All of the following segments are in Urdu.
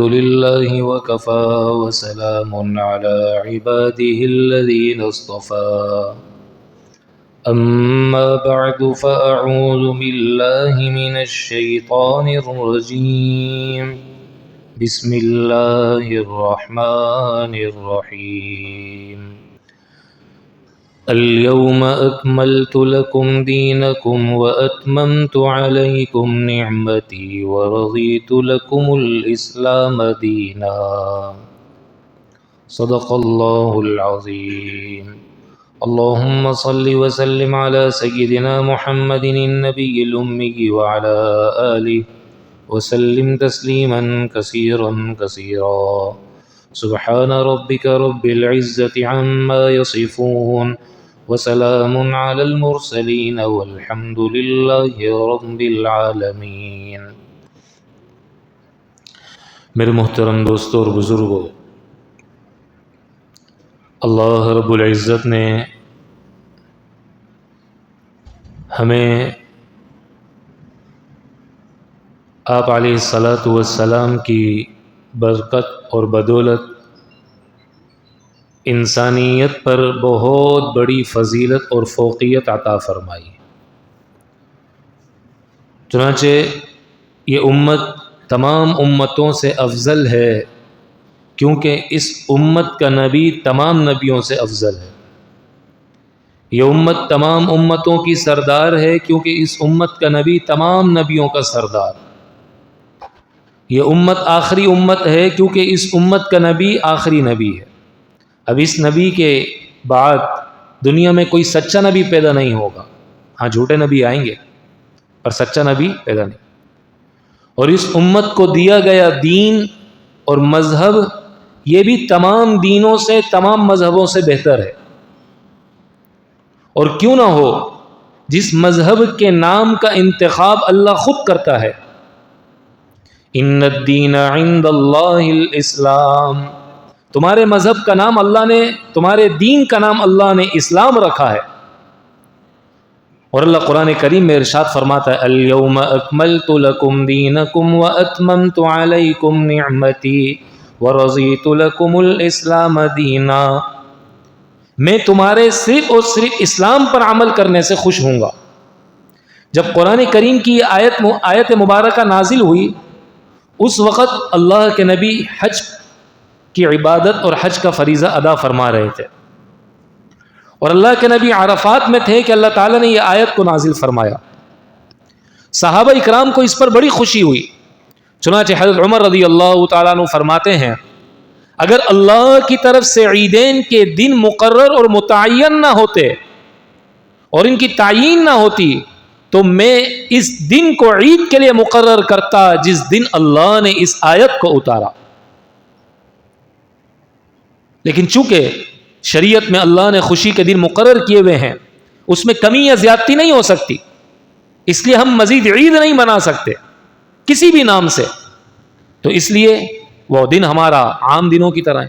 الحمد لله وكفى وسلام على عباده الذين اصطفى أما بعد فأعوذ بالله من الشيطان الرجيم بسم الله الرحمن الرحيم اليوم أكملت لكم دينكم وأتممت عليكم نعمتي ورضيت لكم الإسلام دينا صدق الله العظيم اللهم صل وسلم على سيدنا محمد النبي الأمي وعلى آله وسلم تسليما كثيرا كثيرا سبحان ربك رب العزة عما يصفون وسلام على المرسلين والحمد لله رب العالمین۔ میرے محترم دوستوں اور بزرگوں، اللہ رب العزت نے ہمیں آپ علیہ الصلاۃ والسلام کی برکت اور بدولت انسانیت پر بہت بڑی فضیلت اور فوقیت عطا فرمائی۔ چنانچہ یہ امت تمام امتوں سے افضل ہے کیونکہ اس امت کا نبی تمام نبیوں سے افضل ہے۔ یہ امت تمام امتوں کی سردار ہے کیونکہ اس امت کا نبی تمام نبیوں کا سردار۔ یہ امت آخری امت ہے کیونکہ اس امت کا نبی آخری نبی ہے۔ اب اس نبی کے بعد دنیا میں کوئی سچا نبی پیدا نہیں ہوگا۔ ہاں، جھوٹے نبی آئیں گے پر سچا نبی پیدا نہیں۔ اور اس امت کو دیا گیا دین اور مذہب یہ بھی تمام دینوں سے، تمام مذہبوں سے بہتر ہے۔ اور کیوں نہ ہو، جس مذہب کے نام کا انتخاب اللہ خود کرتا ہے۔ ان الدین عند اللہ الاسلام، تمہارے مذہب کا نام اللہ نے، تمہارے دین کا نام اللہ نے اسلام رکھا ہے۔ اور اللہ قرآن کریم میں ارشاد فرماتا ہے الیوم اکملت لکم دینکم واتممت علیکم نعمتی ورضیت لکم الاسلام دینا، میں تمہارے صرف اور صرف اسلام پر عمل کرنے سے خوش ہوں گا۔ جب قرآن کریم کی آیت مبارکہ نازل ہوئی، اس وقت اللہ کے نبی حج کی عبادت اور حج کا فریضہ ادا فرما رہے تھے، اور اللہ کے نبی عرفات میں تھے کہ اللہ تعالیٰ نے یہ آیت کو نازل فرمایا۔ صحابہ اکرام کو اس پر بڑی خوشی ہوئی، چنانچہ حضرت عمر رضی اللہ تعالیٰ عنہ فرماتے ہیں اگر اللہ کی طرف سے عیدین کے دن مقرر اور متعین نہ ہوتے اور ان کی تعیین نہ ہوتی تو میں اس دن کو عید کے لیے مقرر کرتا جس دن اللہ نے اس آیت کو اتارا۔ لیکن چونکہ شریعت میں اللہ نے خوشی کے دن مقرر کیے ہوئے ہیں، اس میں کمی یا زیادتی نہیں ہو سکتی، اس لیے ہم مزید عید نہیں منا سکتے کسی بھی نام سے، تو اس لیے وہ دن ہمارا عام دنوں کی طرح ہے۔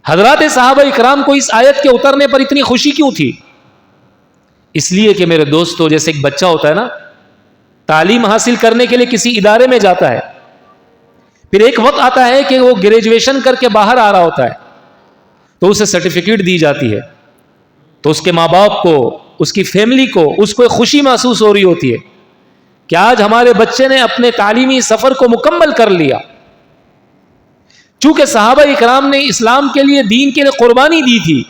حضرات صحابہ اکرام کو اس آیت کے اترنے پر اتنی خوشی کیوں تھی؟ اس لیے کہ میرے دوستو، جیسے ایک بچہ ہوتا ہے نا، تعلیم حاصل کرنے کے لیے کسی ادارے میں جاتا ہے، پھر ایک وقت آتا ہے کہ وہ گریجویشن کر کے باہر آ رہا ہوتا ہے، تو اسے سرٹیفکیٹ دی جاتی ہے، تو اس کے ماں باپ کو، اس کی فیملی کو، اس کو ایک خوشی محسوس ہو رہی ہوتی ہے کہ آج ہمارے بچے نے اپنے تعلیمی سفر کو مکمل کر لیا۔ چونکہ صحابہ اکرام نے اسلام کے لیے، دین کے لیے قربانی دی تھی،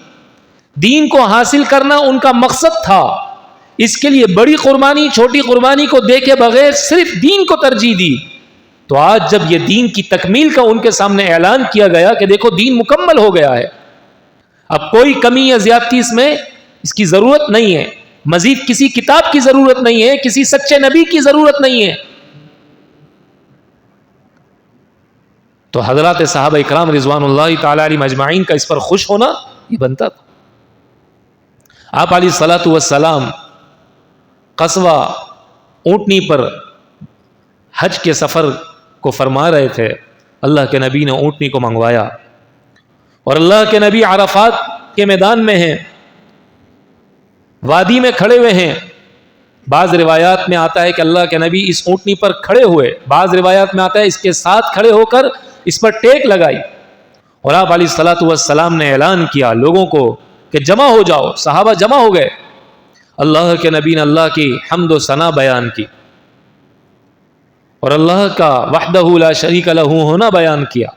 دین کو حاصل کرنا ان کا مقصد تھا، اس کے لیے بڑی قربانی چھوٹی قربانی کو دیکھے بغیر صرف دین کو ترجیح دی، تو آج جب یہ دین کی تکمیل کا ان کے سامنے اعلان کیا گیا کہ دیکھو دین مکمل ہو گیا ہے، اب کوئی کمی یا زیادتی اس کی ضرورت نہیں ہے، مزید کسی کتاب کی ضرورت نہیں ہے، کسی سچے نبی کی ضرورت نہیں ہے، تو حضرات صحابہ اکرام رضوان اللہ تعالی علیہم اجمعین کا اس پر خوش ہونا یہ بنتا تھا۔ آپ علیہ الصلاۃ والسلام قصوہ اونٹنی پر حج کے سفر کو فرما رہے تھے، اللہ کے نبی نے اونٹنی کو منگوایا، اور اللہ کے نبی عرفات کے میدان میں ہیں، وادی میں کھڑے ہوئے ہیں، بعض روایات میں آتا ہے کہ اللہ کے نبی اس اونٹنی پر کھڑے ہوئے، بعض روایات میں آتا ہے اس کے ساتھ کھڑے ہو کر اس پر ٹیک لگائی، اور آپ علیہ الصلوۃ والسلام نے اعلان کیا لوگوں کو کہ جمع ہو جاؤ. صحابہ جمع ہو گئے. اللہ کے نبی نے اللہ کی حمد و ثنا بیان کی اور اللہ کا وحدہ لا شریک لہ ہونا بیان کیا.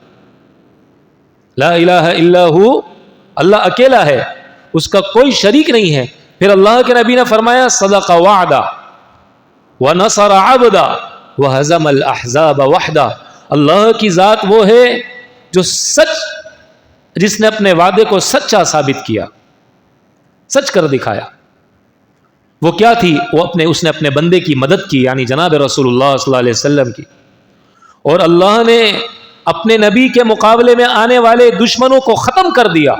لا الہ الا ہو، اللہ اکیلا ہے، اس کا کوئی شریک نہیں ہے. پھر اللہ کے نبی نے فرمایا صدق وعدہ ونصر عبدہ وہزم الاحزاب وحدہ. اللہ کی ذات وہ ہے جو جس نے اپنے وعدے کو سچا ثابت کیا، سچ کر دکھایا. وہ کیا تھی؟ اس نے اپنے بندے کی مدد کی، یعنی جناب رسول اللہ صلی اللہ علیہ وسلم کی. اور اللہ نے اپنے نبی کے مقابلے میں آنے والے دشمنوں کو ختم کر دیا.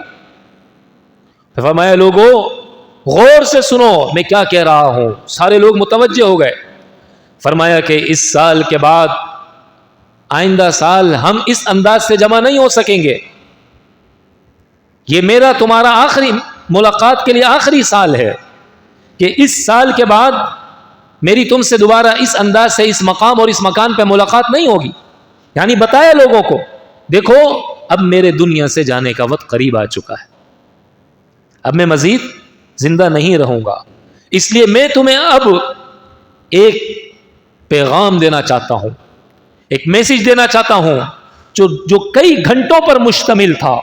فرمایا لوگوں غور سے سنو میں کیا کہہ رہا ہوں. سارے لوگ متوجہ ہو گئے. فرمایا کہ اس سال کے بعد آئندہ سال ہم اس انداز سے جمع نہیں ہو سکیں گے. یہ میرا تمہارا آخری ملاقات کے لیے آخری سال ہے کہ اس سال کے بعد میری تم سے دوبارہ اس انداز سے اس مقام اور اس مکان پہ ملاقات نہیں ہوگی. یعنی بتایا لوگوں کو دیکھو اب میرے دنیا سے جانے کا وقت قریب آ چکا ہے، اب میں مزید زندہ نہیں رہوں گا. اس لیے میں تمہیں اب ایک پیغام دینا چاہتا ہوں، ایک میسج دینا چاہتا ہوں جو کئی گھنٹوں پر مشتمل تھا.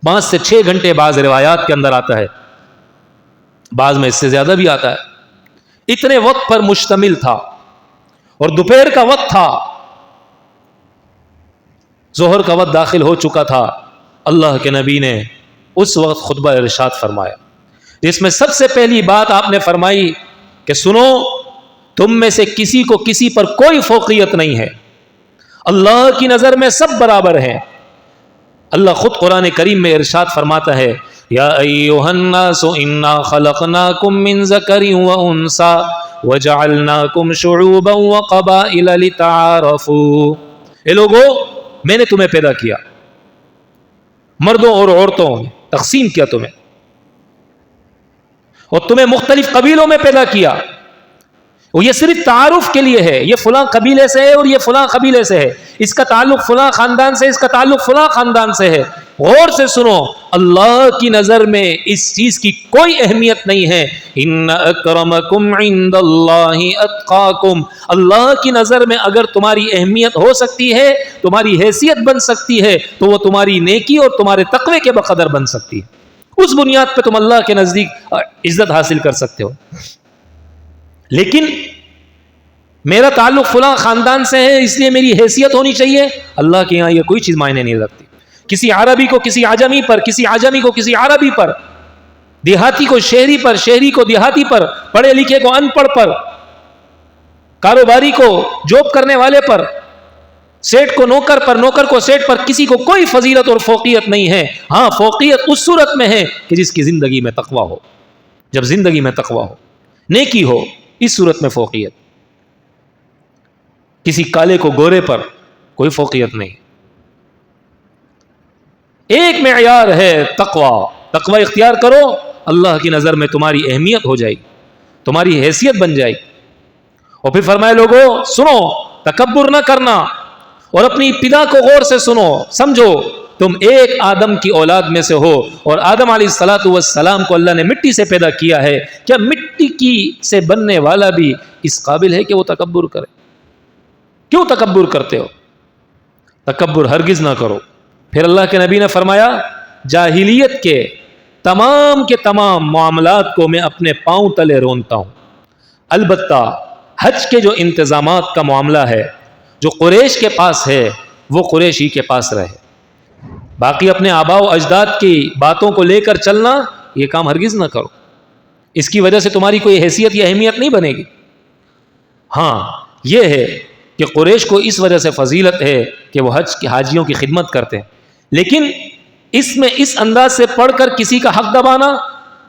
5 سے 6 گھنٹے بعض روایات کے اندر آتا ہے، بعض میں اس سے زیادہ بھی آتا ہے. اتنے وقت پر مشتمل تھا اور دوپہر کا وقت تھا، ظہر کا وقت داخل ہو چکا تھا. اللہ کے نبی نے اس وقت خطبہ ارشاد فرمایا جس میں سب سے پہلی بات آپ نے فرمائی کہ سنو تم میں سے کسی کو کسی پر کوئی فوقیت نہیں ہے، اللہ کی نظر میں سب برابر ہیں. اللہ خود قرآن کریم میں ارشاد فرماتا ہے یا ایھا الناس انا خلقناکم من ذکر و انثی وجعلناکم شعوبا وقبائل لتعارفوا. اے لوگو میں نے تمہیں پیدا کیا، مردوں اور عورتوں تقسیم کیا تمہیں، اور تمہیں مختلف قبیلوں میں پیدا کیا. وہ یہ صرف تعارف کے لیے ہے، یہ فلاں قبیلے سے ہے اور یہ فلاں قبیلے سے ہے، اس کا تعلق فلاں خاندان سے، اس کا تعلق فلاں خاندان سے ہے. غور سے سنو اللہ کی نظر میں اس چیز کی کوئی اہمیت نہیں ہے. ان اکرمکم عند اللہ اتقاکم. اللہ کی نظر میں اگر تمہاری اہمیت ہو سکتی ہے، تمہاری حیثیت بن سکتی ہے، تو وہ تمہاری نیکی اور تمہارے تقوی کے بقدر بن سکتی ہے. اس بنیاد پہ تم اللہ کے نزدیک عزت حاصل کر سکتے ہو. لیکن میرا تعلق فلاں خاندان سے ہے اس لیے میری حیثیت ہونی چاہیے، اللہ کے یہاں یہ کوئی چیز معنی نہیں رکھتی. کسی عربی کو کسی عجمی پر، کسی عجمی کو کسی عربی پر، دیہاتی کو شہری پر، شہری کو دیہاتی پر، پڑھے لکھے کو ان پڑھ پر، کاروباری کو جاب کرنے والے پر، سیٹ کو نوکر پر، نوکر کو سیٹ پر، کسی کو کوئی فضیلت اور فوقیت نہیں ہے. ہاں فوقیت اس صورت میں ہے کہ جس کی زندگی میں تقوی ہو. جب زندگی میں تقوی ہو، نیکی ہو، اس صورت میں فوقیت. کسی کالے کو گورے پر کوئی فوقیت نہیں. ایک معیار ہے تقوی. تقوی اختیار کرو، اللہ کی نظر میں تمہاری اہمیت ہو جائے گی، تمہاری حیثیت بن جائے گی. اور پھر فرمائے لوگوں سنو تکبر نہ کرنا اور اپنی ابتدا کو غور سے سنو. سمجھو تم ایک آدم کی اولاد میں سے ہو اور آدم علیہ الصلوۃ والسلام کو اللہ نے مٹی سے پیدا کیا ہے. کیا مٹی کی سے بننے والا بھی اس قابل ہے کہ وہ تکبر کرے؟ کیوں تکبر کرتے ہو؟ تکبر ہرگز نہ کرو. پھر اللہ کے نبی نے فرمایا جاہلیت کے تمام معاملات کو میں اپنے پاؤں تلے رونتا ہوں. البتہ حج کے جو انتظامات کا معاملہ ہے جو قریش کے پاس ہے وہ قریش ہی کے پاس رہے. باقی اپنے آباء و اجداد کی باتوں کو لے کر چلنا یہ کام ہرگز نہ کرو. اس کی وجہ سے تمہاری کوئی حیثیت یا اہمیت نہیں بنے گی. ہاں یہ ہے کہ قریش کو اس وجہ سے فضیلت ہے کہ وہ حاجیوں کی خدمت کرتے ہیں، لیکن اس میں اس انداز سے پڑھ کر کسی کا حق دبانا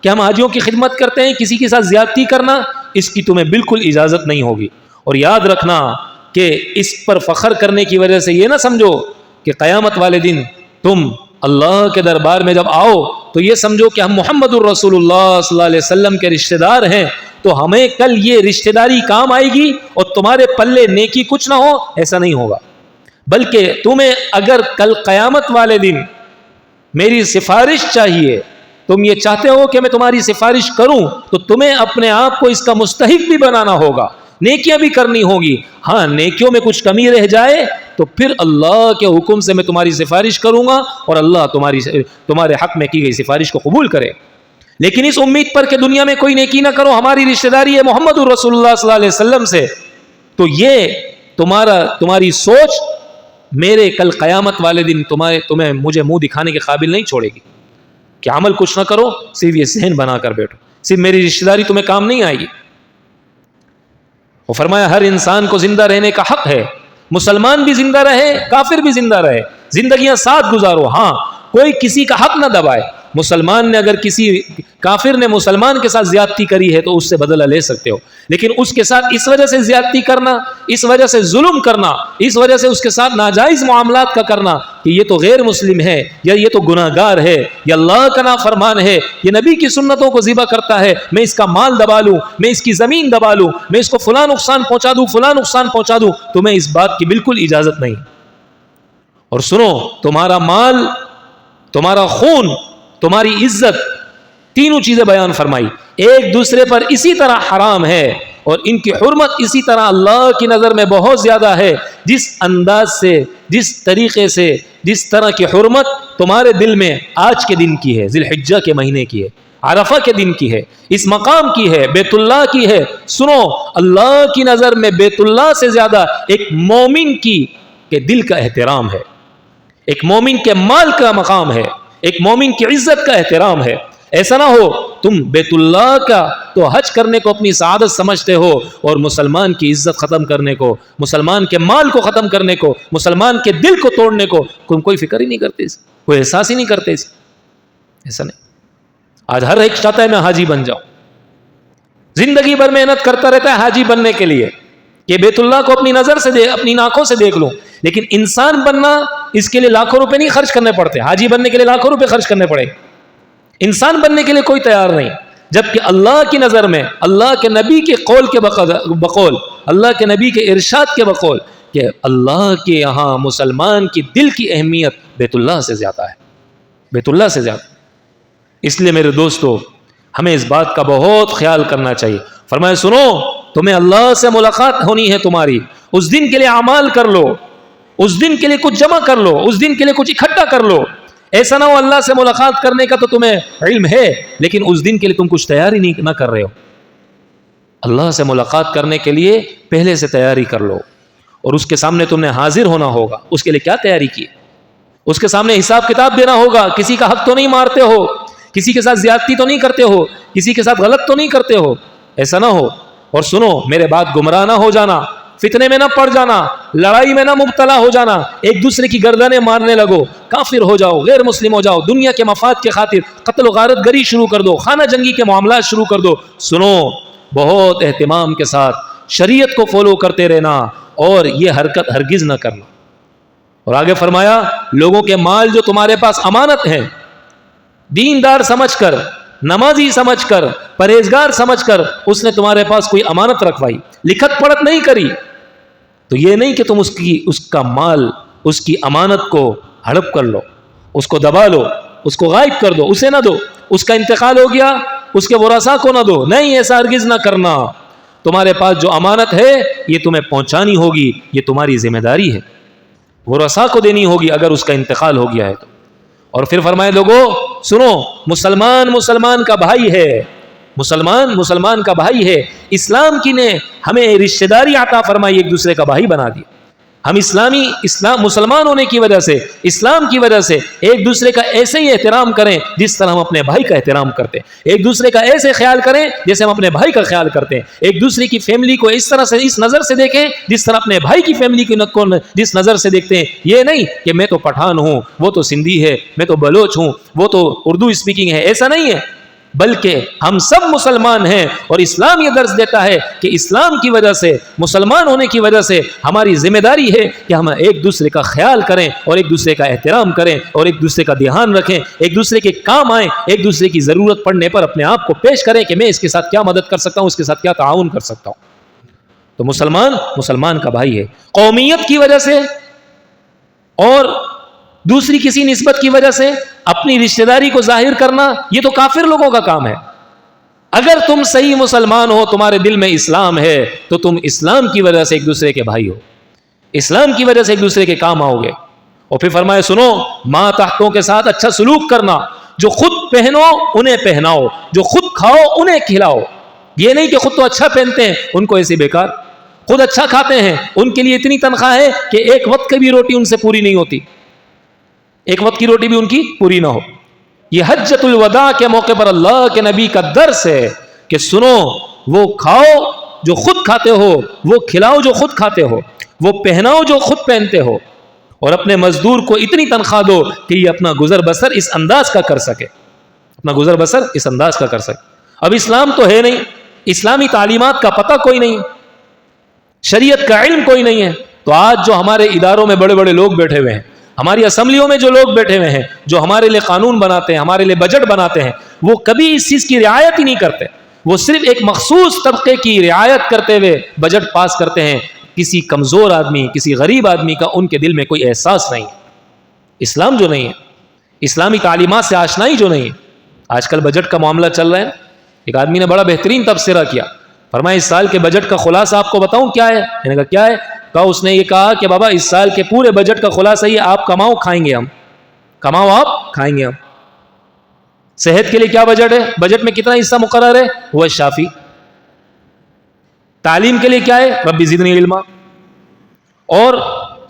کہ ہم حاجیوں کی خدمت کرتے ہیں، کسی کے ساتھ زیادتی کرنا، اس کی تمہیں بالکل اجازت نہیں ہوگی. اور یاد رکھنا کہ اس پر فخر کرنے کی وجہ سے یہ نہ سمجھو کہ قیامت والے دن تم اللہ کے دربار میں جب آؤ تو یہ سمجھو کہ ہم محمد الرسول اللہ صلی اللہ علیہ وسلم کے رشتہ دار ہیں، تو ہمیں کل یہ رشتہ داری کام آئے گی اور تمہارے پلے نیکی کچھ نہ ہو، ایسا نہیں ہوگا۔ بلکہ تمہیں اگر کل قیامت والے دن میری سفارش چاہیے، تم یہ چاہتے ہو کہ میں تمہاری سفارش کروں، تو تمہیں اپنے آپ کو اس کا مستحق بھی بنانا ہوگا، نیکیاں بھی کرنی ہوگی۔ ہاں نیکیوں میں کچھ کمی رہ جائے تو پھر اللہ کے حکم سے میں تمہاری سفارش کروں گا اور اللہ تمہارے حق میں کی گئی سفارش کو قبول کرے۔ لیکن اس امید پر کہ دنیا میں کوئی نیکی نہ کرو، ہماری رشتہ داری ہے محمد الرسول اللہ صلی اللہ علیہ وسلم سے، تو یہ تمہاری سوچ میرے کل قیامت والے دن تمہیں مجھے منہ دکھانے کے قابل نہیں چھوڑے گی کہ عمل کچھ نہ کرو، صرف یہ ذہن بنا کر بیٹھو، صرف میری رشتہ داری تمہیں کام نہیں آئے گی۔ وہ فرمایا ہر انسان کو زندہ رہنے کا حق ہے، مسلمان بھی زندہ رہے، کافر بھی زندہ رہے، زندگیاں ساتھ گزارو۔ ہاں کوئی کسی کا حق نہ دبائے، مسلمان نے اگر کسی کافر نے مسلمان کے ساتھ زیادتی کری ہے تو اس سے بدلہ لے سکتے ہو، لیکن اس کے ساتھ اس وجہ سے زیادتی کرنا، اس وجہ سے ظلم کرنا، اس وجہ سے اس کے ساتھ ناجائز معاملات کا کرنا کہ یہ تو غیر مسلم ہے، یا یہ تو گناہگار ہے، یا اللہ کا نافرمان ہے، یہ نبی کی سنتوں کو ذبح کرتا ہے، میں اس کا مال دبا لوں، میں اس کی زمین دبا لوں، میں اس کو فلاں نقصان پہنچا دوں، فلاں نقصان پہنچا دوں، تمہیں اس بات کی بالکل اجازت نہیں۔ اور سنو، تمہارا مال، تمہارا خون، تمہاری عزت، تینوں چیزیں بیان فرمائی، ایک دوسرے پر اسی طرح حرام ہے، اور ان کی حرمت اسی طرح اللہ کی نظر میں بہت زیادہ ہے۔ جس انداز سے، جس طریقے سے، جس طرح کی حرمت تمہارے دل میں آج کے دن کی ہے، ذی الحجہ کے مہینے کی ہے، عرفہ کے دن کی ہے، اس مقام کی ہے، بیت اللہ کی ہے، سنو اللہ کی نظر میں بیت اللہ سے زیادہ ایک مومن کی کے دل کا احترام ہے، ایک مومن کے مال کا مقام ہے، ایک مومن کی عزت کا احترام ہے۔ ایسا نہ ہو تم بیت اللہ کا تو حج کرنے کو اپنی سعادت سمجھتے ہو، اور مسلمان کی عزت ختم کرنے کو، مسلمان کے مال کو ختم کرنے کو، مسلمان کے دل کو توڑنے کو تم کوئی فکر ہی نہیں کرتے، کوئی احساس ہی نہیں کرتے۔ ایسا نہیں، آج ہر ایک چاہتا ہے میں حاجی بن جاؤں، زندگی بھر محنت کرتا رہتا ہے حاجی بننے کے لیے کہ بیت اللہ کو اپنی نظر سے اپنی آنکھوں سے دیکھ لوں، لیکن انسان بننا اس کے لیے لاکھوں روپے نہیں خرچ کرنے پڑتے، حاجی بننے کے لیے لاکھوں روپے خرچ کرنے پڑے، انسان بننے کے لیے کوئی تیار نہیں، جبکہ اللہ کی نظر میں، اللہ کے نبی کے قول کے بقول، اللہ کے نبی کے ارشاد کے بقول کہ اللہ کے یہاں مسلمان کی دل کی اہمیت بیت اللہ سے زیادہ ہے، بیت اللہ سے زیادہ۔ اس لیے میرے دوستو ہمیں اس بات کا بہت خیال کرنا چاہیے۔ فرمایا سنو، تمہیں اللہ سے ملاقات ہونی ہے تمہاری، اس دن کے لیے اعمال کر لو، اس دن کے لیے کچھ جمع کر لو، اس دن کے لیے کچھ اکٹھا کر لو۔ ایسا نہ ہو اللہ سے ملاقات کرنے کا تو تمہیں علم ہے، لیکن اس دن کے لیے تم کچھ تیاری نہ کر رہے ہو۔ اللہ سے ملاقات کرنے کے لیے پہلے سے تیاری کر لو، اور اس کے سامنے تم نے حاضر ہونا ہوگا۔ اس کے لیے کیا تیاری کی؟ اس کے سامنے حساب کتاب دینا ہوگا، کسی کا حق تو نہیں مارتے ہو، کسی کے ساتھ زیادتی تو نہیں کرتے ہو، کسی کے ساتھ غلط تو نہیں کرتے ہو، ایسا نہ ہو۔ اور سنو میرے بات، گمراہ نہ ہو جانا، فتنے میں نہ پڑ جانا، لڑائی میں نہ مبتلا ہو جانا، ایک دوسرے کی گردنیں مارنے لگو، کافر ہو جاؤ، غیر مسلم ہو جاؤ، دنیا کے مفاد کے خاطر قتل و غارت گری شروع کر دو، خانہ جنگی کے معاملات شروع کر دو۔ سنو، بہت اہتمام کے ساتھ شریعت کو فالو کرتے رہنا، اور یہ حرکت ہرگز نہ کرنا۔ اور آگے فرمایا لوگوں کے مال جو تمہارے پاس امانت ہیں، دیندار سمجھ کر، نمازی سمجھ کر، پرہیزگار سمجھ کر اس نے تمہارے پاس کوئی امانت رکھوائی، لکھت پڑھت نہیں کری، تو یہ نہیں کہ تم اس کا مال، اس کی امانت کو ہڑپ کر لو، اس کو دبا لو، اس کو غائب کر دو، اسے نہ دو، اس کا انتقال ہو گیا اس کے ورثاء کو نہ دو، نہیں، ایسا ہرگز نہ کرنا۔ تمہارے پاس جو امانت ہے یہ تمہیں پہنچانی ہوگی، یہ تمہاری ذمہ داری ہے، ورثاء کو دینی ہوگی اگر اس کا انتقال ہو گیا ہے تو۔ اور پھر فرمائے لوگوں سنو، مسلمان کا بھائی ہے، مسلمان کا بھائی ہے۔ اسلام کی نے ہمیں رشتہ داری عطا فرمائی، ایک دوسرے کا بھائی بنا دیا۔ ہم مسلمان ہونے کی وجہ سے، اسلام کی وجہ سے ایک دوسرے کا ایسے ہی احترام کریں جس طرح ہم اپنے بھائی کا احترام کرتے ہیں، ایک دوسرے کا ایسے خیال کریں جیسے ہم اپنے بھائی کا خیال کرتے ہیں، ایک دوسرے کی فیملی کو اس طرح سے، اس نظر سے دیکھیں جس طرح اپنے بھائی کی فیملی کو جس نظر سے دیکھتے ہیں۔ یہ نہیں کہ میں تو پٹھان ہوں، وہ تو سندھی ہے، میں تو بلوچ ہوں، وہ تو اردو اسپیکنگ ہے، ایسا نہیں ہے۔ بلکہ ہم سب مسلمان ہیں، اور اسلام یہ درس دیتا ہے کہ اسلام کی وجہ سے، مسلمان ہونے کی وجہ سے ہماری ذمہ داری ہے کہ ہم ایک دوسرے کا خیال کریں اور ایک دوسرے کا احترام کریں اور ایک دوسرے کا دھیان رکھیں، ایک دوسرے کے کام آئیں، ایک دوسرے کی ضرورت پڑنے پر اپنے آپ کو پیش کریں کہ میں اس کے ساتھ کیا مدد کر سکتا ہوں، اس کے ساتھ کیا تعاون کر سکتا ہوں۔ تو مسلمان کا بھائی ہے۔ قومیت کی وجہ سے اور دوسری کسی نسبت کی وجہ سے اپنی رشتہ داری کو ظاہر کرنا، یہ تو کافر لوگوں کا کام ہے۔ اگر تم صحیح مسلمان ہو، تمہارے دل میں اسلام ہے، تو تم اسلام کی وجہ سے ایک دوسرے کے بھائی ہو، اسلام کی وجہ سے ایک دوسرے کے کام آؤ گے۔ اور پھر فرمایا سنو، ماں تحتوں کے ساتھ اچھا سلوک کرنا، جو خود پہنو انہیں پہناؤ، جو خود کھاؤ انہیں کھلاؤ۔ یہ نہیں کہ خود تو اچھا پہنتے ہیں ان کو ایسے بیکار، خود اچھا کھاتے ہیں ان کے لیے اتنی تنخواہ ہے کہ ایک وقت کی بھی روٹی ان سے پوری نہیں ہوتی، ایک وقت کی روٹی بھی ان کی پوری نہ ہو۔ یہ حجۃ الوداع کے موقع پر اللہ کے نبی کا درس ہے کہ سنو، وہ کھاؤ جو خود کھاتے ہو، وہ کھلاؤ جو خود کھاتے ہو، وہ پہناؤ جو خود پہنتے ہو، اور اپنے مزدور کو اتنی تنخواہ دو کہ یہ اپنا گزر بسر اس انداز کا کر سکے، اپنا گزر بسر اس انداز کا کر سکے۔ اب اسلام تو ہے نہیں، اسلامی تعلیمات کا پتہ کوئی نہیں، شریعت کا علم کوئی نہیں ہے، تو آج جو ہمارے اداروں میں بڑے بڑے لوگ بیٹھے ہوئے ہیں، ہماری اسمبلیوں میں جو لوگ بیٹھے ہوئے ہیں، جو ہمارے لیے قانون بناتے ہیں، ہمارے لیے بجٹ بناتے ہیں، وہ کبھی اس چیز کی رعایت ہی نہیں کرتے، وہ صرف ایک مخصوص طبقے کی رعایت کرتے ہوئے بجٹ پاس کرتے ہیں۔ کسی کمزور آدمی، کسی غریب آدمی کا ان کے دل میں کوئی احساس نہیں ہے۔ اسلام جو نہیں ہے، اسلامی تعلیمات سے آشنائی جو نہیں ہے۔ آج کل بجٹ کا معاملہ چل رہا ہے، ایک آدمی نے بڑا بہترین تبصرہ کیا، فرمایا اس سال کے بجٹ کا خلاصہ آپ کو بتاؤں کیا ہے؟ میں نے کہا کیا ہے؟ کہا اس نے یہ کہا کہ بابا اس سال کے پورے بجٹ کا خلاصہ یہ آپ کماؤ کھائیں گے، ہم کماؤ آپ کھائیں گے ہم۔ صحت کے لیے کیا بجٹ ہے؟ بجٹ میں کتنا حصہ مقرر ہے؟ وہ شافی۔ تعلیم کے لیے کیا ہے؟ ربی زدنی علما۔ اور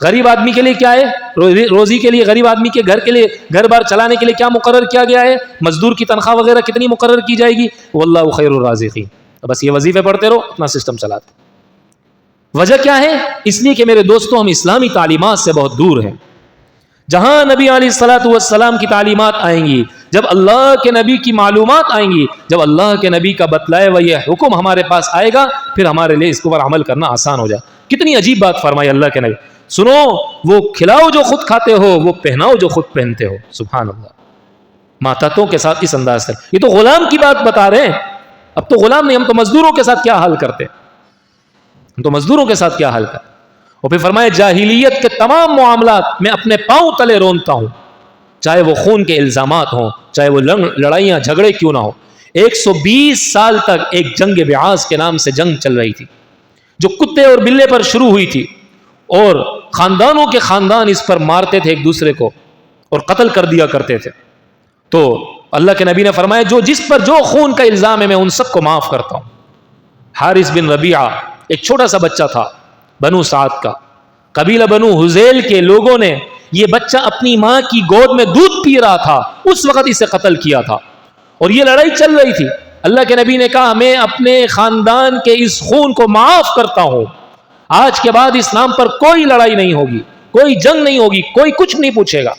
غریب آدمی کے لیے کیا ہے؟ روزی کے لیے، غریب آدمی کے گھر کے لیے، گھر بار چلانے کے لیے کیا مقرر کیا گیا ہے؟ مزدور کی تنخواہ وغیرہ کتنی مقرر کی جائے گی؟ واللہ خیر الرازقین۔ بس یہ وظیفے پڑھتے رہو، اپنا سسٹم چلاتے۔ وجہ کیا ہے؟ اس لیے کہ میرے دوستوں ہم اسلامی تعلیمات سے بہت دور ہیں۔ جہاں نبی علیہ الصلوۃ والسلام کی تعلیمات آئیں گی، جب اللہ کے نبی کی معلومات آئیں گی، جب اللہ کے نبی کا بتلائے ہوئے یہ حکم ہمارے پاس آئے گا، پھر ہمارے لیے اس کے اوپر عمل کرنا آسان ہو جائے۔ کتنی عجیب بات فرمائی اللہ کے نبی، سنو، وہ کھلاؤ جو خود کھاتے ہو، وہ پہناؤ جو خود پہنتے ہو۔ سبحان اللہ، ماتحتوں کے ساتھ اس انداز سے۔ یہ تو غلام کی بات بتا رہے ہیں، اب تو غلام نہیں، ہم تو مزدوروں کے ساتھ کیا حال کرتے، ہم تو مزدوروں کے ساتھ کیا حال کرتے۔ اور پھر فرمائے جاہلیت کے تمام معاملات میں اپنے پاؤں تلے رونتا ہوں، چاہے وہ خون کے الزامات ہوں، چاہے وہ لڑائیاں جھگڑے کیوں نہ ہو۔ 120 سال تک ایک جنگ بعاث کے نام سے جنگ چل رہی تھی، جو کتے اور بلے پر شروع ہوئی تھی، اور خاندانوں کے خاندان اس پر مارتے تھے ایک دوسرے کو اور قتل کر دیا کرتے تھے۔ تو اللہ کے نبی نے فرمایا جو جس پر جو خون کا الزام ہے میں ان سب کو معاف کرتا ہوں۔ حارث بن ربیعہ ایک چھوٹا سا بچہ تھا، بنو سعد کا، قبیلہ بنو حذیل کے لوگوں نے یہ بچہ اپنی ماں کی گود میں دودھ پی رہا تھا، اس وقت اسے قتل کیا تھا، اور یہ لڑائی چل رہی تھی۔ اللہ کے نبی نے کہا میں اپنے خاندان کے اس خون کو معاف کرتا ہوں، آج کے بعد اسلام پر کوئی لڑائی نہیں ہوگی، کوئی جنگ نہیں ہوگی، کوئی کچھ نہیں پوچھے گا،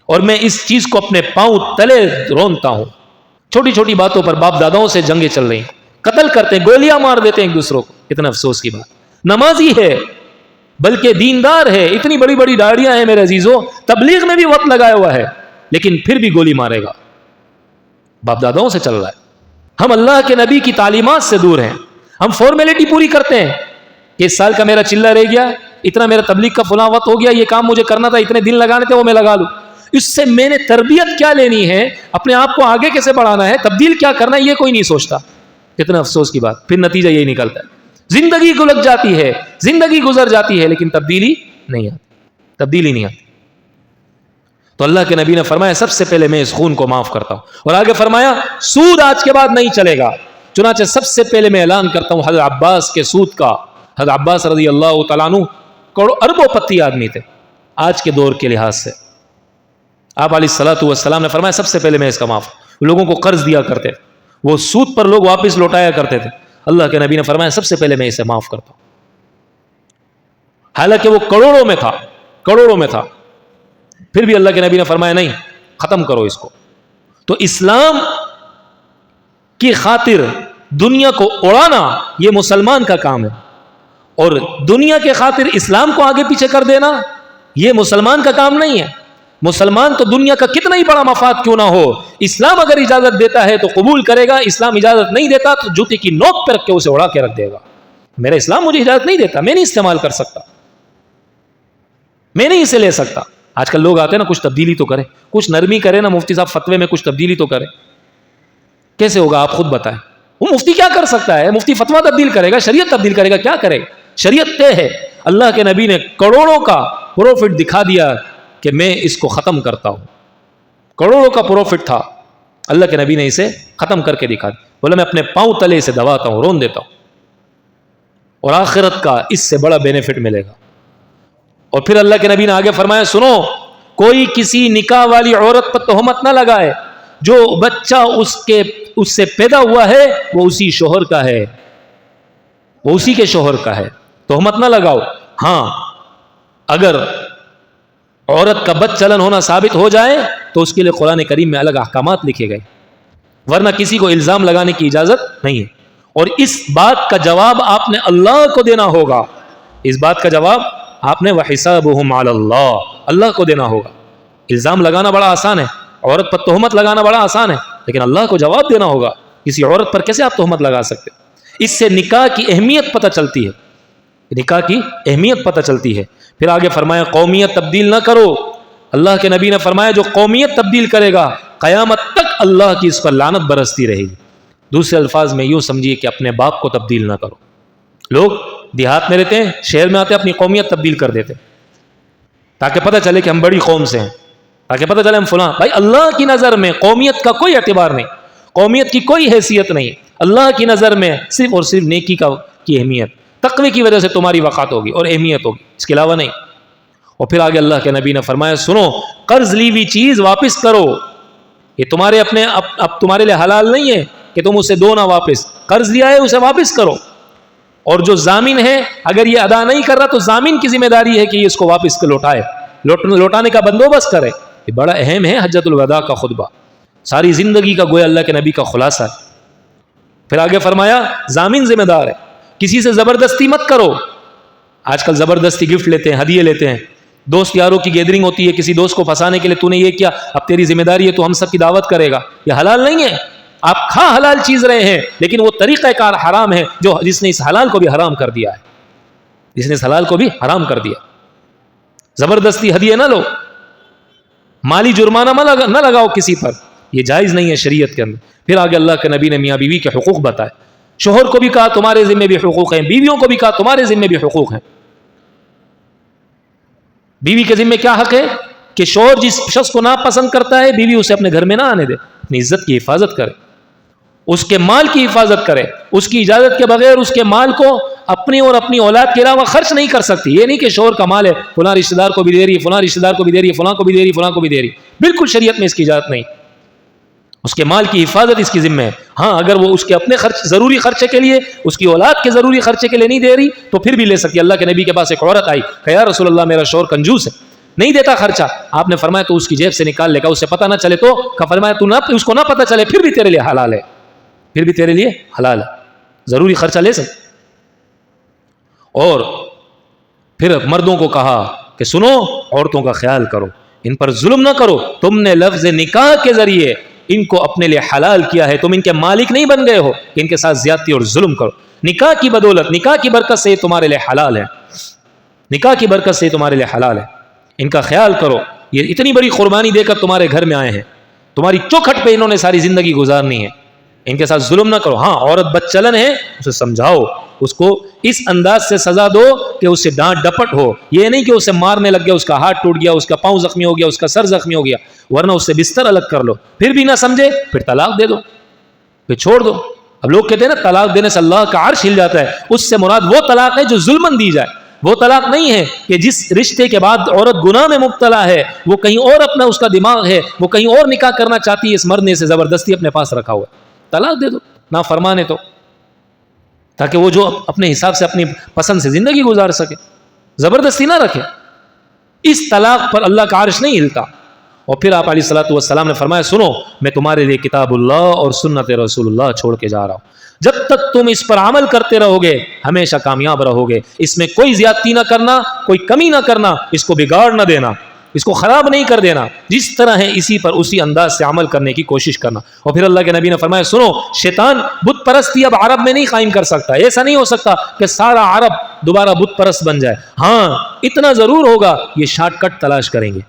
اور میں اس چیز کو اپنے پاؤں تلے رونتا ہوں۔ چھوٹی چھوٹی باتوں پر باپ داداؤں سے جنگیں چل رہی ہیں، قتل کرتے ہیں، گولیاں مار دیتے ہیں ایک دوسروں کو۔ اتنا افسوس کی بات، نمازی ہے بلکہ دیندار ہے، اتنی بڑی بڑی داڑیاں ہیں میرے عزیزوں، تبلیغ میں بھی وقت لگایا ہوا ہے، لیکن پھر بھی گولی مارے گا، باپ داداؤں سے چل رہا ہے۔ ہم اللہ کے نبی کی تعلیمات سے دور ہیں، ہم فارمیلٹی پوری کرتے ہیں کہ اس سال کا میرا چلہ رہ گیا، اتنا میرا تبلیغ کا فلاں وقت ہو گیا، یہ کام مجھے کرنا تھا، اتنے دن لگانے تھے، وہ میں لگا لوں۔ اس سے میں نے تربیت کیا لینی ہے، اپنے آپ کو آگے کیسے بڑھانا ہے، تبدیل کیا کرنا ہے، یہ کوئی نہیں سوچتا۔ کتنا افسوس کی بات، پھر نتیجہ یہی نکلتا ہے، زندگی گلک جاتی ہے، زندگی گزر جاتی ہے، لیکن تبدیلی نہیں آتی، تبدیلی نہیں آتی۔ تو اللہ کے نبی نے فرمایا سب سے پہلے میں اس خون کو معاف کرتا ہوں، اور آگے فرمایا سود آج کے بعد نہیں چلے گا۔ چنانچہ سب سے پہلے میں اعلان کرتا ہوں حضرت عباس کے سود کا۔ حضرت عباس رضی اللہ تعالیٰ عنہ اربوں پتی آدمی تھے آج کے دور کے لحاظ سے۔ آپ علیہ الصلوۃ والسلام نے فرمایا سب سے پہلے میں اس کا معاف، لوگوں کو قرض دیا کرتے تھے، وہ سود پر لوگ واپس لوٹایا کرتے تھے، اللہ کے نبی نے فرمایا سب سے پہلے میں اسے معاف کرتا ہوں، حالانکہ وہ کروڑوں میں تھا، کروڑوں میں تھا، پھر بھی اللہ کے نبی نے فرمایا نہیں، ختم کرو اس کو۔ تو اسلام کی خاطر دنیا کو اڑانا یہ مسلمان کا کام ہے، اور دنیا کے خاطر اسلام کو آگے پیچھے کر دینا یہ مسلمان کا کام نہیں ہے۔ مسلمان تو دنیا کا کتنا ہی بڑا مفاد کیوں نہ ہو، اسلام اگر اجازت دیتا ہے تو قبول کرے گا، اسلام اجازت نہیں دیتا تو جوتے کی نوک پہ رکھ کے اسے اڑا کے رکھ دے گا۔ میرا اسلام مجھے اجازت نہیں دیتا، میں نہیں استعمال کر سکتا، میں نہیں اسے لے سکتا۔ آج کل لوگ آتے ہیں نا کچھ تبدیلی تو کرے، کچھ نرمی کرے نا، مفتی صاحب فتوے میں کچھ تبدیلی تو کرے۔ کیسے ہوگا آپ خود بتائیں؟ وہ مفتی کیا کر سکتا ہے؟ مفتی فتویٰ تبدیل کرے گا، شریعت تبدیل کرے گا، کیا کرے گا؟ شریعت طے ہے۔ اللہ کے نبی نے کروڑوں کا پروفٹ دکھا دیا کہ میں اس کو ختم کرتا ہوں، کروڑوں کا پروفٹ تھا، اللہ کے نبی نے اسے ختم کر کے دکھا دیا، بولا میں اپنے پاؤں تلے اسے دباتا ہوں، رون دیتا ہوں، اور آخرت کا اس سے بڑا بینیفٹ ملے گا۔ اور پھر اللہ کے نبی نے آگے فرمایا سنو، کوئی کسی نکاح والی عورت پر تہمت نہ لگائے، جو بچہ اس سے پیدا ہوا ہے وہ اسی شوہر کا ہے، وہ اسی کے شوہر کا ہے، تہمت نہ لگاؤ۔ ہاں اگر عورت کا بد چلن ہونا ثابت ہو جائے تو اس کے لیے قرآن کریم میں الگ احکامات لکھے گئے، ورنہ کسی کو الزام لگانے کی اجازت نہیں ہے۔ اور اس بات کا جواب آپ نے اللہ کو دینا ہوگا، اس بات کا جواب آپ نے وَحِسَابُهُمْ عَلَى اللَّهِ، اللہ کو دینا ہوگا۔ الزام لگانا بڑا آسان ہے، عورت پر تہمت لگانا بڑا آسان ہے، لیکن اللہ کو جواب دینا ہوگا۔ کسی عورت پر کیسے آپ تہمت لگا سکتے؟ اس سے نکاح کی اہمیت پتہ چلتی ہے، نکاح کی اہمیت پتہ چلتی ہے۔ پھر آگے فرمایا قومیت تبدیل نہ کرو، اللہ کے نبی نے فرمایا جو قومیت تبدیل کرے گا قیامت تک اللہ کی اس پر لعنت برستی رہے گی۔ دوسرے الفاظ میں یوں سمجھیے کہ اپنے باپ کو تبدیل نہ کرو۔ لوگ دیہات میں رہتے ہیں، شہر میں آتے ہیں، اپنی قومیت تبدیل کر دیتے تاکہ پتہ چلے کہ ہم بڑی قوم سے ہیں، تاکہ پتہ چلے ہم فلاں۔ بھائی اللہ کی نظر میں قومیت کا کوئی اعتبار نہیں، قومیت کی کوئی حیثیت نہیں، اللہ کی نظر میں صرف اور صرف نیکی کی اہمیت، تقوی کی وجہ سے تمہاری وقات ہوگی اور اہمیت ہوگی، اس کے علاوہ نہیں۔ اور پھر آگے اللہ کے نبی نے فرمایا سنو، قرض لی ہوئی چیز واپس کرو، یہ تمہارے اپنے اب تمہارے لیے حلال نہیں ہے کہ تم اسے دو نہ، واپس قرض لیا ہے اسے واپس کرو۔ اور جو ضامن ہے اگر یہ ادا نہیں کر رہا تو ضامن کی ذمہ داری ہے کہ یہ اس کو واپس کے لوٹائے، لوٹانے کا بندوبست کرے۔ یہ بڑا اہم ہے حجۃ الوداع کا خطبہ، ساری زندگی کا گویا اللہ کے نبی کا خلاصہ ہے۔ پھر آگے فرمایا ضامن ذمہ دار ہے، کسی سے زبردستی مت کرو۔ آج کل زبردستی گفٹ لیتے ہیں، ہدیے لیتے ہیں، دوست یاروں کی گیدرنگ ہوتی ہے، کسی دوست کو پھنسانے کے لیے تو نے یہ کیا، اب تیری ذمہ داری ہے تو ہم سب کی دعوت کرے گا، یہ حلال نہیں ہے۔ آپ کھا حلال چیز رہے ہیں لیکن وہ طریقہ کار حرام ہے جو جس نے اس حلال کو بھی حرام کر دیا ہے، جس نے اس حلال کو بھی حرام کر دیا۔ زبردستی ہدیے نہ لو، مالی جرمانہ نہ لگاؤ کسی پر، یہ جائز نہیں ہے شریعت کے اندر۔ پھر آگے اللہ کے نبی نے میاں بیوی کے حقوق بتائے، شوہر کو بھی کہا تمہارے ذمہ بھی حقوق ہیں، بیویوں کو بھی کہا تمہارے ذمہ بھی حقوق ہیں۔ بیوی کے ذمہ کیا حق ہے کہ شوہر جس شخص کو ناپسند کرتا ہے بیوی اسے اپنے گھر میں نہ آنے دے، اپنی عزت کی حفاظت کرے، اس کے مال کی حفاظت کرے، اس کی اجازت کے بغیر اس کے مال کو اپنی اور اپنی اولاد کے علاوہ خرچ نہیں کر سکتی۔ یہ نہیں کہ شوہر کا مال ہے فلاں رشتہ دار کو بھی دے رہی ہے، فلاں رشتہ دار کو بھی دے رہی ہے، فلاں کو بھی دے رہی ہے، فلاں کو بھی دے رہی، بالکل شریعت میں اس کی اجازت نہیں۔ اس کے مال کی حفاظت اس کی ذمہ ہے۔ ہاں اگر وہ اس کے اپنے ضروری خرچے کے لیے، اس کی اولاد کے ضروری خرچے کے لیے نہیں دے رہی تو پھر بھی لے سکتی۔ اللہ کے نبی کے پاس ایک عورت آئی کہ یا رسول اللہ میرا شوہر کنجوس ہے، نہیں دیتا خرچہ۔ آپ نے فرمایا تو اس کی جیب سے نکال لے گا، اسے پتہ نہ چلے تو، فرمایا تو نہ اس کو نہ پتہ چلے پھر بھی تیرے لیے حلال ہے، پھر بھی تیرے لیے حلال ہے، ضروری خرچہ لے سکتے۔ اور پھر مردوں کو کہا کہ سنو عورتوں کا خیال کرو، ان پر ظلم نہ کرو، تم نے لفظ نکاح کے ذریعے ان کو اپنے لیے حلال کیا ہے، تم ان کے مالک نہیں بن گئے ہو کہ ان کے ساتھ زیادتی اور ظلم کرو۔ نکاح کی بدولت، نکاح کی برکت سے تمہارے لیے حلال ہے، نکاح کی برکت سے تمہارے لیے حلال ہے، ان کا خیال کرو۔ یہ اتنی بڑی قربانی دے کر تمہارے گھر میں آئے ہیں، تمہاری چوکھٹ پہ انہوں نے ساری زندگی گزارنی ہے، ان کے ساتھ ظلم نہ کرو۔ ہاں عورت بد چلن ہے اسے سمجھاؤ، اس کو اس انداز سے سزا دو کہ اس سے ڈانٹ ڈپٹ ہو، یہ نہیں کہ اسے مارنے لگ گیا، اس کا ہاتھ ٹوٹ گیا، اس کا پاؤں زخمی ہو گیا، اس کا سر زخمی ہو گیا، ورنہ اس سے بستر الگ کر لو، پھر بھی نہ سمجھے پھر طلاق دے دو، پھر چھوڑ دو۔ اب لوگ کہتے ہیں نا طلاق دینے سے اللہ کا عرش ہل جاتا ہے، اس سے مراد وہ طلاق ہے جو ظلمن دی جائے، وہ طلاق نہیں ہے کہ جس رشتے کے بعد عورت گناہ میں مبتلا ہے، وہ کہیں اور اپنا اس کا دماغ ہے، وہ کہیں اور نکاح کرنا چاہتی ہے، اس مرد نے اسے زبردستی اپنے پاس رکھا ہوا ہے، طلاق دے دو نہ فرمانے تو، تاکہ وہ جو اپنے حساب سے اپنی پسند سے زندگی گزار سکے، زبردستی نہ رکھے۔ اس طلاق پر اللہ کا عرش نہیں ہلتا۔ اور پھر آپ علیہ الصلوۃ والسلام نے فرمایا سنو میں تمہارے لیے کتاب اللہ اور سنت رسول اللہ چھوڑ کے جا رہا ہوں، جب تک تم اس پر عمل کرتے رہو گے ہمیشہ کامیاب رہو گے، اس میں کوئی زیادتی نہ کرنا، کوئی کمی نہ کرنا، اس کو بگاڑ نہ دینا، اس کو خراب نہیں کر دینا، جس طرح ہے اسی پر اسی انداز سے عمل کرنے کی کوشش کرنا۔ اور پھر اللہ کے نبی نے فرمایا سنو شیطان بت پرستی اب عرب میں نہیں قائم کر سکتا، ایسا نہیں ہو سکتا کہ سارا عرب دوبارہ بت پرست بن جائے، ہاں اتنا ضرور ہوگا یہ شارٹ کٹ تلاش کریں گے،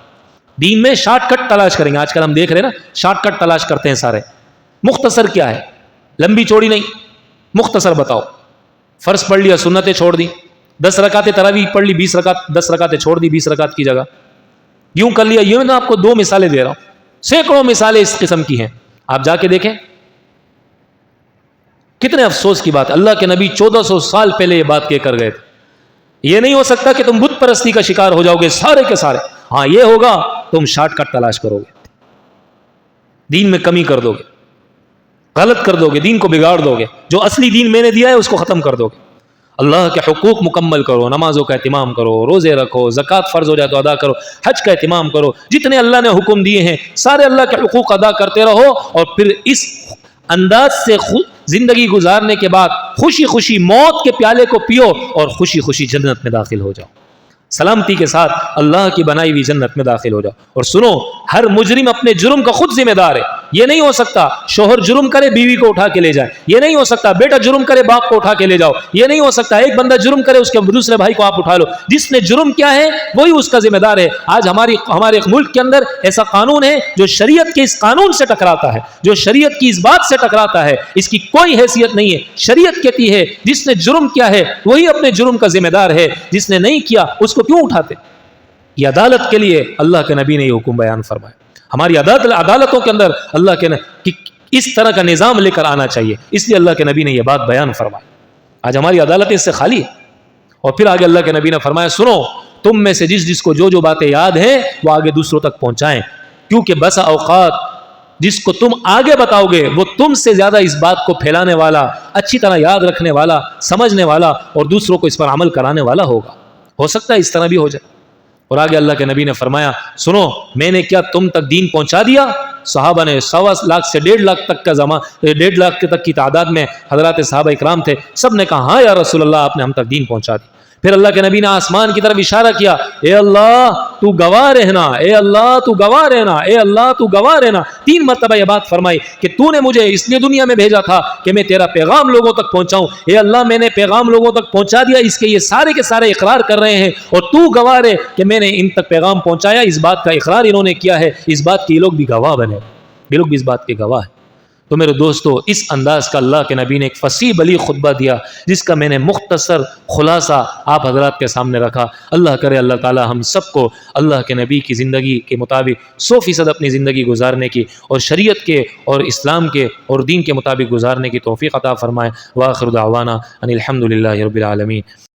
دین میں شارٹ کٹ تلاش کریں گے۔ آج کل ہم دیکھ رہے ہیں نا شارٹ کٹ تلاش کرتے ہیں سارے، مختصر کیا ہے، لمبی چوڑی نہیں، مختصر بتاؤ، فرض پڑھ لیا سنتیں چھوڑ دی، 10 رکعتیں تراویح پڑھ لی، 10 رکعتیں چھوڑ دی 20 رکعت کی جگہ، یوں کر لیا۔ یہ میں آپ کو 2 مثالیں دے رہا ہوں، سینکڑوں مثالیں اس قسم کی ہیں، آپ جا کے دیکھیں۔ کتنے افسوس کی بات، اللہ کے نبی 1400 سال پہلے یہ بات کہہ کر گئے تھے۔ یہ نہیں ہو سکتا کہ تم بت پرستی کا شکار ہو جاؤ گے سارے کے سارے، ہاں یہ ہوگا تم شارٹ کٹ تلاش کرو گے، دین میں کمی کر دو گے، غلط کر دو گے، دین کو بگاڑ دو گے، جو اصلی دین میں نے دیا ہے اس کو ختم کر دو گے۔ اللہ کے حقوق مکمل کرو، نمازوں کا اہتمام کرو، روزے رکھو، زکوٰۃ فرض ہو جائے تو ادا کرو، حج کا اہتمام کرو، جتنے اللہ نے حکم دیے ہیں سارے اللہ کے حقوق ادا کرتے رہو، اور پھر اس انداز سے زندگی گزارنے کے بعد خوشی خوشی موت کے پیالے کو پیو اور خوشی خوشی جنت میں داخل ہو جاؤ، سلامتی کے ساتھ اللہ کی بنائی ہوئی جنت میں داخل ہو جاؤ۔ اور سنو ہر مجرم اپنے جرم کا خود ذمہ دار ہے، یہ نہیں ہو سکتا شوہر جرم کرے بیوی کو اٹھا کے لے جائے، یہ نہیں ہو سکتا بیٹا جرم کرے باپ کو اٹھا کے لے جاؤ، یہ نہیں ہو سکتا ایک بندہ جرم کرے اس کے دوسرے بھائی کو آپ اٹھا لو، جس نے جرم کیا ہے وہی اس کا ذمہ دار ہے۔ آج ہمارے ملک کے اندر ایسا قانون ہے جو شریعت کے اس قانون سے ٹکراتا ہے، جو شریعت کی اس بات سے ٹکراتا ہے، اس کی کوئی حیثیت نہیں ہے۔ شریعت کہتی ہے جس نے جرم کیا ہے وہی اپنے جرم کا ذمہ دار ہے، جس نے نہیں کیا اس کو کیوں اٹھاتے؟ یہ عدالت کے لیے اللہ کے نبی نے یہ حکم بیان فرمایا۔ ہماری عدالتوں کے اندر اللہ کے اس طرح کا نظام لے کر آنا چاہیے، اس لیے اللہ کے نبی نے یہ بات بیان فرمائی۔ آج ہماری عدالتیں اس سے خالی ہے۔ اور پھر آگے اللہ کے نبی نے فرمایا سنو تم میں سے جس کو جو باتیں یاد ہیں وہ آگے دوسروں تک پہنچائیں، کیونکہ بسا اوقات جس کو تم آگے بتاؤ گے وہ تم سے زیادہ اس بات کو پھیلانے والا، اچھی طرح یاد رکھنے والا، سمجھنے والا اور دوسروں کو اس پر عمل کرانے والا ہوگا۔ ہو سکتا ہے اس طرح بھی ہو جائے۔ اور آگے اللہ کے نبی نے فرمایا سنو میں نے کیا تم تک دین پہنچا دیا؟ صحابہ نے 1.25 لاکھ سے 1.5 لاکھ تک کا 1.5 لاکھ تک کی تعداد میں حضرات صحابہ اکرام تھے، سب نے کہا ہاں یا رسول اللہ آپ نے ہم تک دین پہنچا دی۔ پھر اللہ کے نبی نے آسمان کی طرف اشارہ کیا، اے اللہ تو گواہ رہنا، اے اللہ تو گواہ رہنا، اے اللہ تو گواہ رہنا۔ 3 مرتبہ یہ بات فرمائی کہ تو نے مجھے اس لیے دنیا میں بھیجا تھا کہ میں تیرا پیغام لوگوں تک پہنچاؤں، اے اللہ میں نے پیغام لوگوں تک پہنچا دیا، اس کے یہ سارے کے سارے اقرار کر رہے ہیں اور تو گواہ رہے کہ میں نے ان تک پیغام پہنچایا، اس بات کا اقرار انہوں نے کیا ہے، اس بات کے یہ لوگ بھی گواہ بنے، یہ لوگ بھی اس بات کے گواہ ہیں۔ تو میرے دوستو اس انداز کا اللہ کے نبی نے ایک فصیح بلیغ خطبہ دیا جس کا میں نے مختصر خلاصہ آپ حضرات کے سامنے رکھا۔ اللہ کرے اللہ تعالی ہم سب کو اللہ کے نبی کی زندگی کے مطابق 100% اپنی زندگی گزارنے کی اور شریعت کے اور اسلام کے اور دین کے مطابق گزارنے کی توفیق عطا فرمائے۔ وآخر دعوانا ان الحمد للہ رب العالمین۔